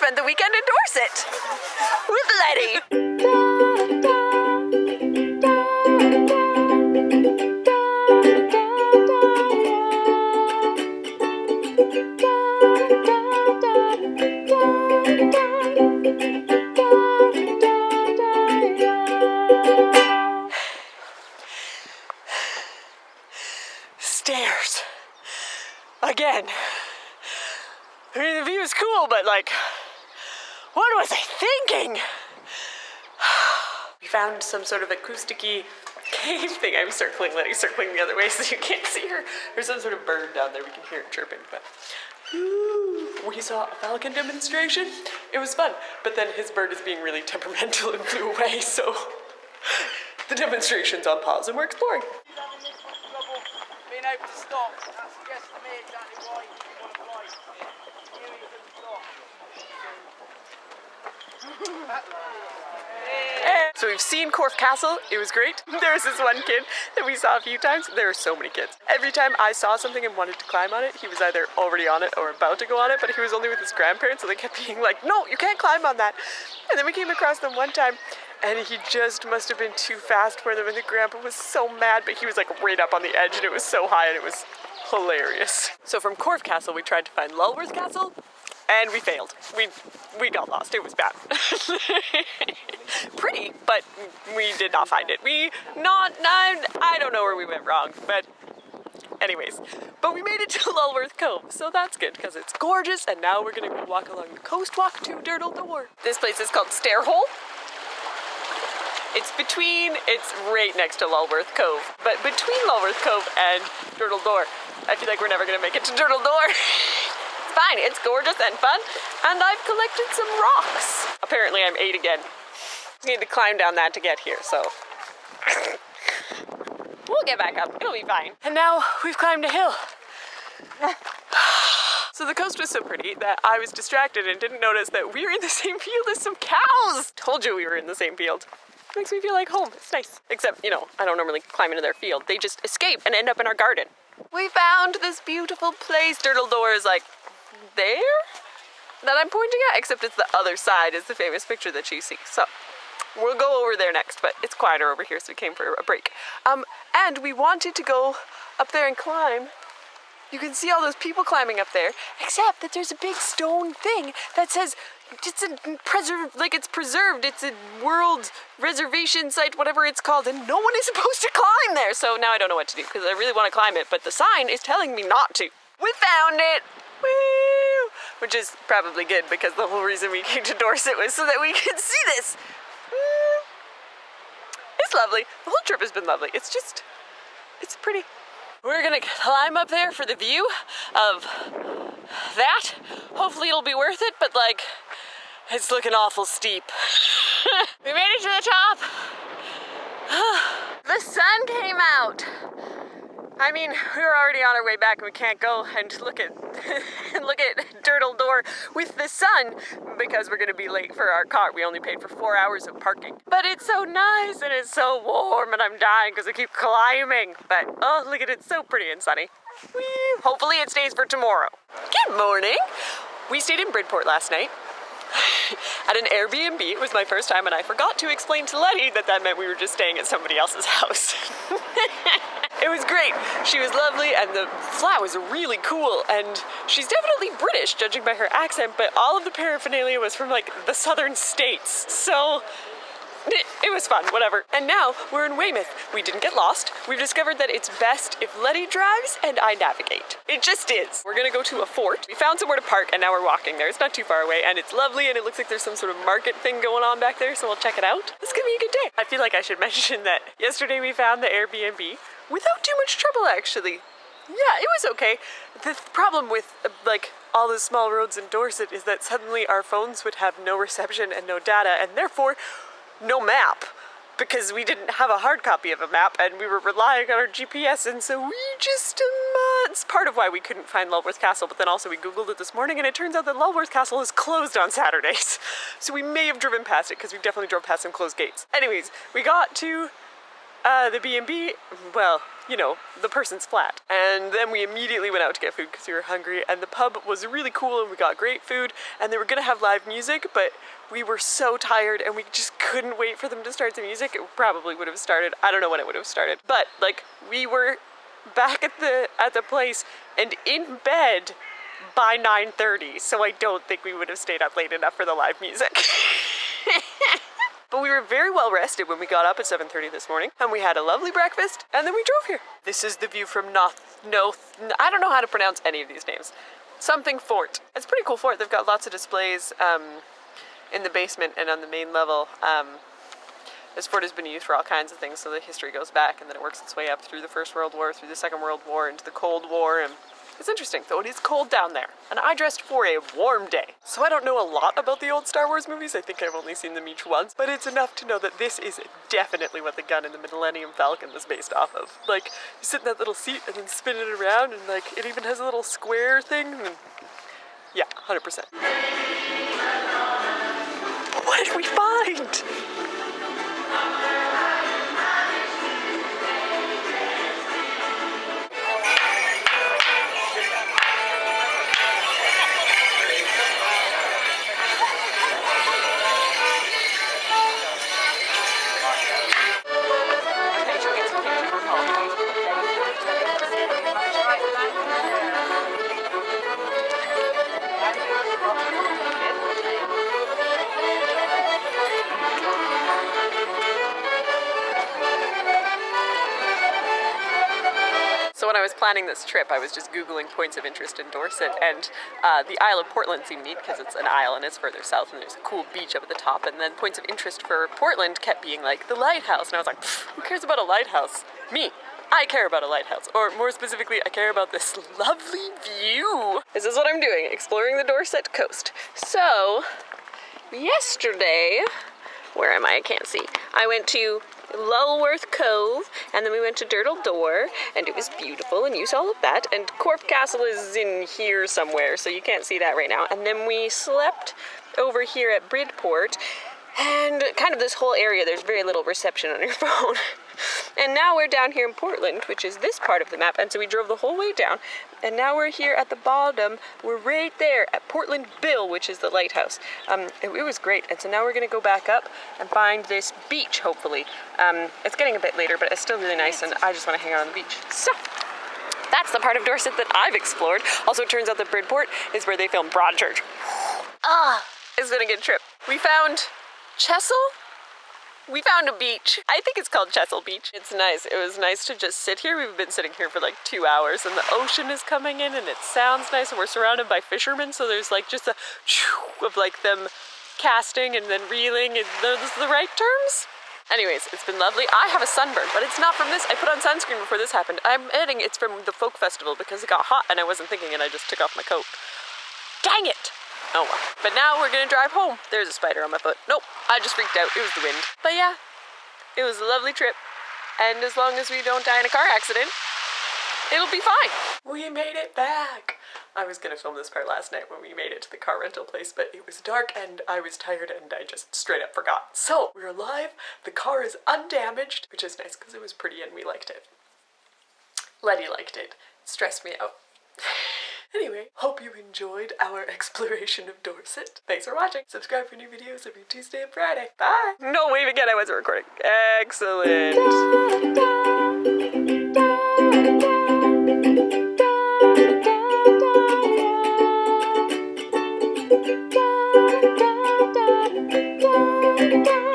spent the weekend in Dorset with Letty. Stairs. Again. I mean, the view is cool, but like, what was I thinking? We found some sort of acousticy cave thing. I'm circling Letty, circling the other way so you can't see her. There's some sort of bird down there. We can hear it chirping, but we saw a falcon demonstration. It was fun, but then his bird is being really temperamental and flew away, so the demonstration's on pause and we're exploring. Being able to stop, that suggests to me exactly why you want to fly. You knew you couldn't stop. So we've seen Corfe Castle. It was great. There was this one kid that we saw a few times. There were so many kids. Every time I saw something and wanted to climb on it, he was either already on it or about to go on it, but he was only with his grandparents, so they kept being like, no, you can't climb on that. And then we came across them one time, and he just must have been too fast for them, and the grandpa was so mad, but he was like right up on the edge, and it was so high, and it was hilarious. So from Corfe Castle, we tried to find Lulworth Castle, and we failed. We got lost. It was bad. Pretty, but we did not find it. I don't know where we went wrong, but anyways. But we made it to Lulworth Cove, so that's good because it's gorgeous, and now we're gonna go walk along the coast walk to Dirtle Door. This place is called Stairhole. It's right next to Lulworth Cove, but between Lulworth Cove and Dirtle Door, I feel like we're never gonna make it to Dirtle Door. It's fine, it's gorgeous and fun, and I've collected some rocks. Apparently I'm 8 again. I need to climb down that to get here, so we'll get back up, it'll be fine. And now we've climbed a hill. So the coast was so pretty that I was distracted and didn't notice that we were in the same field as some cows. Told you we were in the same field. Makes me feel like home, it's nice. Except, you know, I don't normally climb into their field. They just escape and end up in our garden. We found this beautiful place. Dirtle Door is like there that I'm pointing at, except it's the other side is the famous picture that you see. So we'll go over there next, but it's quieter over here, so we came for a break. And we wanted to go up there and climb. You can see all those people climbing up there, except that there's a big stone thing that says it's preserved, it's a world reservation site, whatever it's called, and no one is supposed to climb there. So now I don't know what to do, because I really want to climb it, but the sign is telling me not to. We found it! Woo! Which is probably good, because the whole reason we came to Dorset was so that we could see this. It's lovely. The whole trip has been lovely. It's pretty. We're gonna climb up there for the view of that. Hopefully it'll be worth it, but like, it's looking awful steep. We made it to the top. The sun came out. I mean, we were already on our way back and we can't go and look at Dirtle Door with the sun because we're gonna be late for our car. We only paid for 4 hours of parking. But it's so nice and it's so warm and I'm dying because I keep climbing. But oh, look at it, it's so pretty and sunny. Whee! Hopefully it stays for tomorrow. Good morning. We stayed in Bridport last night at an Airbnb. It was my first time and I forgot to explain to Letty that meant we were just staying at somebody else's house. It was great. She was lovely and the flat was really cool and she's definitely British judging by her accent, but all of the paraphernalia was from like the southern states. So it was fun, whatever. And now we're in Weymouth. We didn't get lost. We've discovered that it's best if Letty drives and I navigate. It just is. We're gonna go to a fort. We found somewhere to park and now we're walking there. It's not too far away and it's lovely and it looks like there's some sort of market thing going on back there, so we'll check it out. This is gonna be a good day. I feel like I should mention that yesterday we found the Airbnb without too much trouble, actually. Yeah, it was okay. The problem with like all the small roads in Dorset is that suddenly our phones would have no reception and no data and therefore no map, because we didn't have a hard copy of a map and we were relying on our GPS, and so we just, it's part of why we couldn't find Lulworth Castle, but then also we googled it this morning and it turns out that Lulworth Castle is closed on Saturdays. So we may have driven past it, because we definitely drove past some closed gates. Anyways, we got to the B&B, well, you know, the person's flat. And then we immediately went out to get food because we were hungry, and the pub was really cool and we got great food, and they were gonna have live music, but we were so tired and we just couldn't wait for them to start the music. It probably would have started, I don't know when it would have started, but like we were back at the place and in bed by 9:30, so I don't think we would have stayed up late enough for the live music. But we were very well rested when we got up at 7:30 this morning, and we had a lovely breakfast, and then we drove here. This is the view from I don't know how to pronounce any of these names. Something fort. It's a pretty cool fort. They've got lots of displays in the basement and on the main level. This fort has been used for all kinds of things, so the history goes back, and then it works its way up through the First World War, through the Second World War, into the Cold War, and it's interesting, though it is cold down there, and I dressed for a warm day. So I don't know a lot about the old Star Wars movies. I think I've only seen them each once, but it's enough to know that this is definitely what the gun in the Millennium Falcon was based off of. Like, you sit in that little seat and then spin it around, and like, it even has a little square thing, and yeah, 100%. What did we find? So when I was planning this trip, I was just Googling points of interest in Dorset, and the Isle of Portland seemed neat because it's an isle and it's further south and there's a cool beach up at the top, and then points of interest for Portland kept being like the lighthouse, and I was like, who cares about a lighthouse? Me. I care about a lighthouse, or more specifically, I care about this lovely view. This is what I'm doing, exploring the Dorset coast. So, yesterday, where am I? I can't see. I went to Lulworth Cove, and then we went to Dirtle Door, and it was beautiful, and you saw all of that, and Corfe Castle is in here somewhere, so you can't see that right now. And then we slept over here at Bridport, and kind of this whole area, there's very little reception on your phone. And now we're down here in Portland, which is this part of the map, and so we drove the whole way down, and now we're here at the bottom. We're right there at Portland Bill, which is the lighthouse. It was great, and so now we're gonna go back up and find this beach, hopefully. It's getting a bit later, but it's still really nice, and I just wanna hang out on the beach. So, that's the part of Dorset that I've explored. Also, it turns out that Bridport is where they filmed Broadchurch. It's been a good trip. We found Chesil? We found a beach. I think it's called Chesil Beach. It's nice. It was nice to just sit here. We've been sitting here for like 2 hours, and the ocean is coming in, and it sounds nice, and we're surrounded by fishermen, so there's like just a of like them casting and then reeling, and those are the right terms? Anyways, it's been lovely. I have a sunburn, but it's not from this. I put on sunscreen before this happened. I'm adding it's from the folk festival because it got hot and I wasn't thinking, and I just took off my coat. Dang it! Oh well. But now we're gonna drive home. There's a spider on my foot. Nope, I just freaked out. It was the wind. But yeah, it was a lovely trip. And as long as we don't die in a car accident, it'll be fine. We made it back. I was gonna film this part last night when we made it to the car rental place, but it was dark and I was tired and I just straight up forgot. So we're alive. The car is undamaged, which is nice because it was pretty and we liked it. Letty liked it. It stressed me out. Anyway, hope you enjoyed our exploration of Dorset. Thanks for watching. Subscribe for new videos every Tuesday and Friday. Bye! No, wave again, I wasn't recording. Excellent! Da, da, da, da, da, da, da.